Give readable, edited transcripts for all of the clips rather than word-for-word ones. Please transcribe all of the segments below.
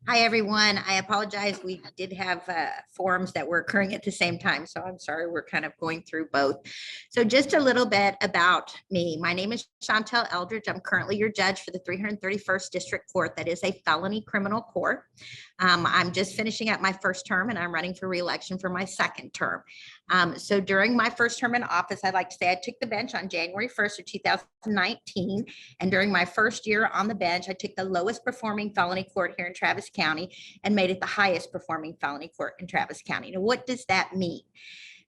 Hi, everyone. I apologize. We did have forums that were occurring at the same time, so I'm sorry. We're kind of going through both. So just a little bit about me. My name is Chantal Eldridge. I'm currently your judge for the 331st District Court. That is a felony criminal court. I'm just finishing up my first term and I'm running for re-election for my second term. So during my first term in office, I'd like to say I took the bench on January 1st of 2019. And during my first year on the bench, I took the lowest performing felony court here in Travis County and made it the highest performing felony court in Travis County. Now, what does that mean?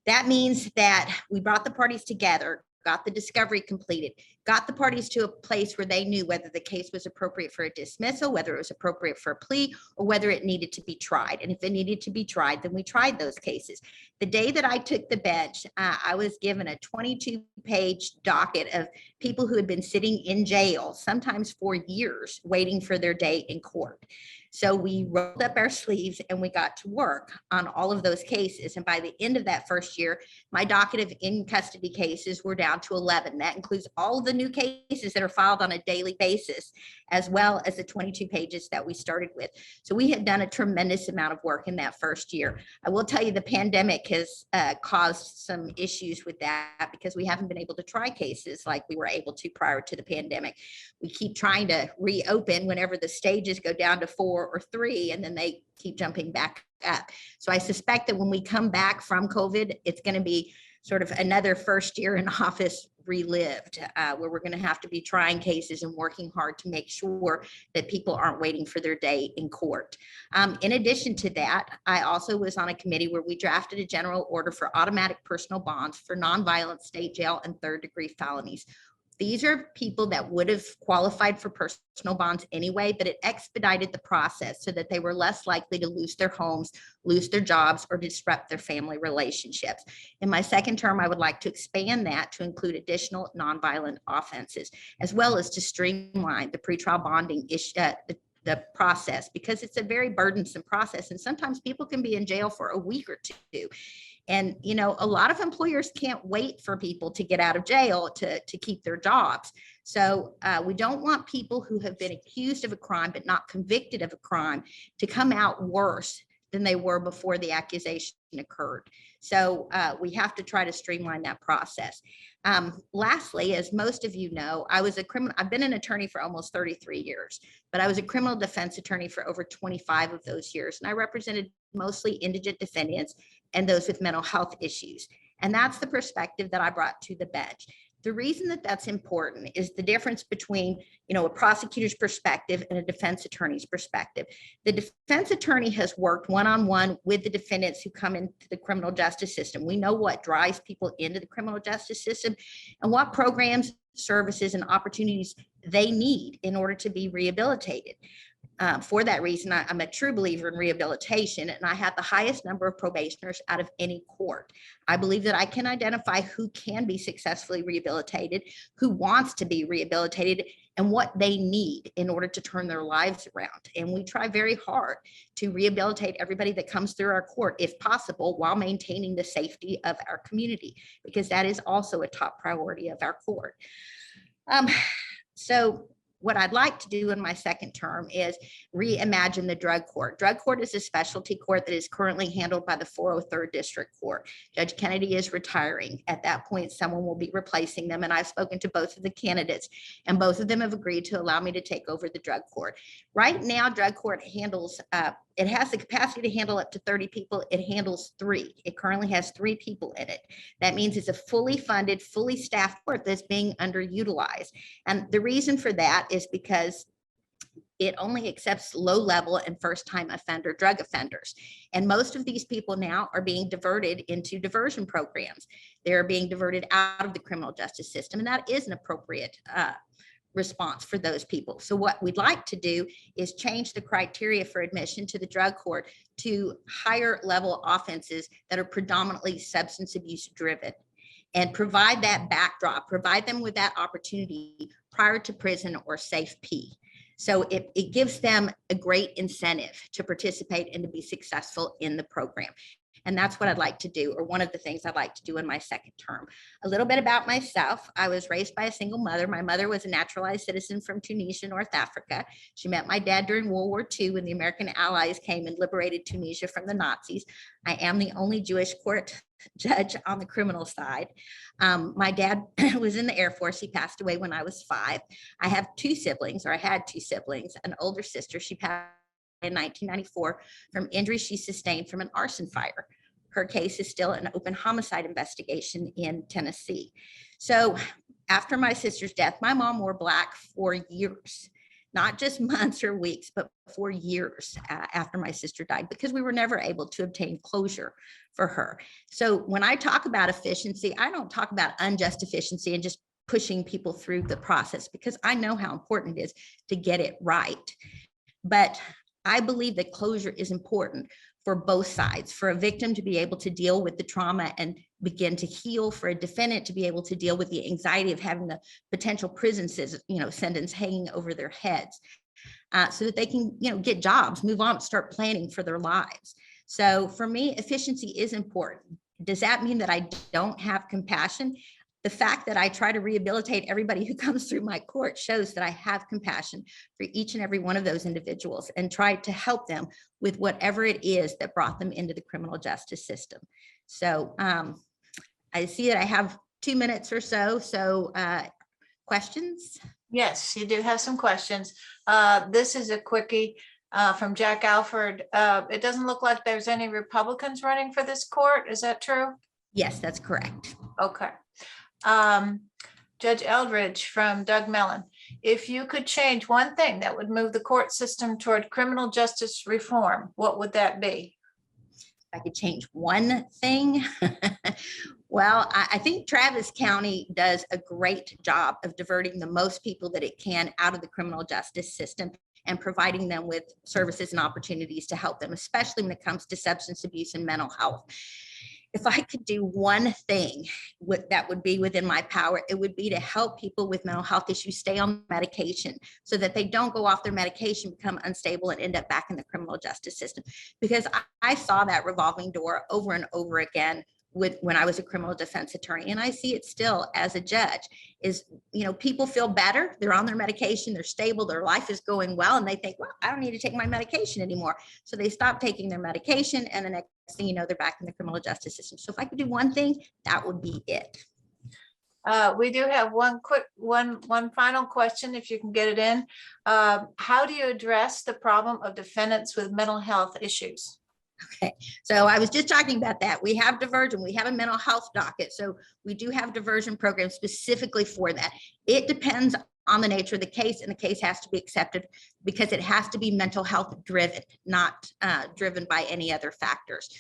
That means that we brought the parties together, got the discovery completed, got the parties to a place where they knew whether the case was appropriate for a dismissal, whether it was appropriate for a plea, or whether it needed to be tried. And if it needed to be tried, then we tried those cases. The day that I took the bench, I was given a 22-page docket of people who had been sitting in jail, sometimes for years, waiting for their day in court. So we rolled up our sleeves and we got to work on all of those cases. And by the end of that first year, my docket of in custody cases were down to 11. That includes all of the new cases that are filed on a daily basis, as well as the 22 pages that we started with. So we had done a tremendous amount of work in that first year. I will tell you the pandemic has caused some issues with that because we haven't been able to try cases like we were able to prior to the pandemic. We keep trying to reopen whenever the stages go down to 4 or 3, and then they keep jumping back up. So I suspect that when we come back from COVID, it's going to be sort of another first year in office relived, where we're going to have to be trying cases and working hard to make sure that people aren't waiting for their day in court. In addition to that, I also was on a committee where we drafted a general order for automatic personal bonds for nonviolent state jail and third-degree felonies. These are people that would have qualified for personal bonds anyway, but it expedited the process so that they were less likely to lose their homes, lose their jobs, or disrupt their family relationships. In my second term, I would like to expand that to include additional nonviolent offenses, as well as to streamline the pretrial bonding issue, the process, because it's a very burdensome process. And sometimes people can be in jail for a week or two. And, you know, a lot of employers can't wait for people to get out of jail to keep their jobs. So we don't want people who have been accused of a crime but not convicted of a crime to come out worse than they were before the accusation occurred. So we have to try to streamline that process. Lastly, as most of you know, I've been an attorney for almost 33 years, but I was a criminal defense attorney for over 25 of those years. And I represented mostly indigent defendants and those with mental health issues. And that's the perspective that I brought to the bench. The reason that that's important is the difference between, a prosecutor's perspective and a defense attorney's perspective. The defense attorney has worked one-on-one with the defendants who come into the criminal justice system. We know what drives people into the criminal justice system and what programs, services, and opportunities they need in order to be rehabilitated. For that reason, I'm a true believer in rehabilitation, and I have the highest number of probationers out of any court. I believe that I can identify who can be successfully rehabilitated, who wants to be rehabilitated, and what they need in order to turn their lives around. And we try very hard to rehabilitate everybody that comes through our court, if possible, while maintaining the safety of our community, because that is also a top priority of our court. So what I'd like to do in my second term is reimagine the drug court. Drug court is a specialty court that is currently handled by the 403rd District Court. Judge Kennedy is retiring. At that point, someone will be replacing them. And I've spoken to both of the candidates, and both of them have agreed to allow me to take over the drug court. Right now, drug court handles, it has the capacity to handle up to 30 people. It handles 3. It currently has 3 people in it. That means it's a fully funded, fully staffed court that's being underutilized. And the reason for that is because it only accepts low-level and first-time offender drug offenders. And most of these people now are being diverted into diversion programs. They're being diverted out of the criminal justice system, and that is an appropriate response for those people. So what we'd like to do is change the criteria for admission to the drug court to higher level offenses that are predominantly substance abuse driven, and provide that backdrop, provide them with that opportunity prior to prison or safe P. So it gives them a great incentive to participate and to be successful in the program. And that's what I'd like to do, or one of the things I'd like to do in my second term. A little bit about myself. I was raised by a single mother. My mother was a naturalized citizen from Tunisia, North Africa. She met my dad during World War II when the American Allies came and liberated Tunisia from the Nazis. I am the only Jewish court judge on the criminal side. My dad was in the Air Force. He passed away when I was 5. I have 2 siblings, or I had 2 siblings, an older sister. She passed in 1994 from injuries she sustained from an arson fire. Her case is still an open homicide investigation in Tennessee. So after my sister's death, my mom wore black for years, not just months or weeks, but for years after my sister died, because we were never able to obtain closure for her. So when I talk about efficiency, I don't talk about unjust efficiency and just pushing people through the process, because I know how important it is to get it right. But I believe that closure is important for both sides, for a victim to be able to deal with the trauma and begin to heal, for a defendant to be able to deal with the anxiety of having the potential prison sentence hanging over their heads, so that they can, get jobs, move on, start planning for their lives. So for me, efficiency is important. Does that mean that I don't have compassion? The fact that I try to rehabilitate everybody who comes through my court shows that I have compassion for each and every one of those individuals and try to help them with whatever it is that brought them into the criminal justice system. So I see that I have 2 minutes or so. So questions? Yes, you do have some questions. This is a quickie from Jack Alford. It doesn't look like there's any Republicans running for this court. Is that true? Yes, that's correct. Okay. Judge Eldridge from Doug Mellon. If you could change one thing that would move the court system toward criminal justice reform, what would that be? If I could change one thing, well, I think Travis County does a great job of diverting the most people that it can out of the criminal justice system and providing them with services and opportunities to help them, especially when it comes to substance abuse and mental health. If I could do one thing that would be within my power, it would be to help people with mental health issues stay on medication so that they don't go off their medication, become unstable, and end up back in the criminal justice system. Because I saw that revolving door over and over again when I was a criminal defense attorney, and I see it still as a judge. Is, people feel better, they're on their medication, they're stable, their life is going well, and they think, well, I don't need to take my medication anymore. So they stop taking their medication, and the next thing you know, they're back in the criminal justice system. So if I could do one thing, that would be it. We do have one final question, if you can get it in. How do you address the problem of defendants with mental health issues? Okay, so I was just talking about that. We have diversion. We have a mental health docket. So we do have diversion programs specifically for that. It depends on the nature of the case, and the case has to be accepted because it has to be mental health driven, not driven by any other factors.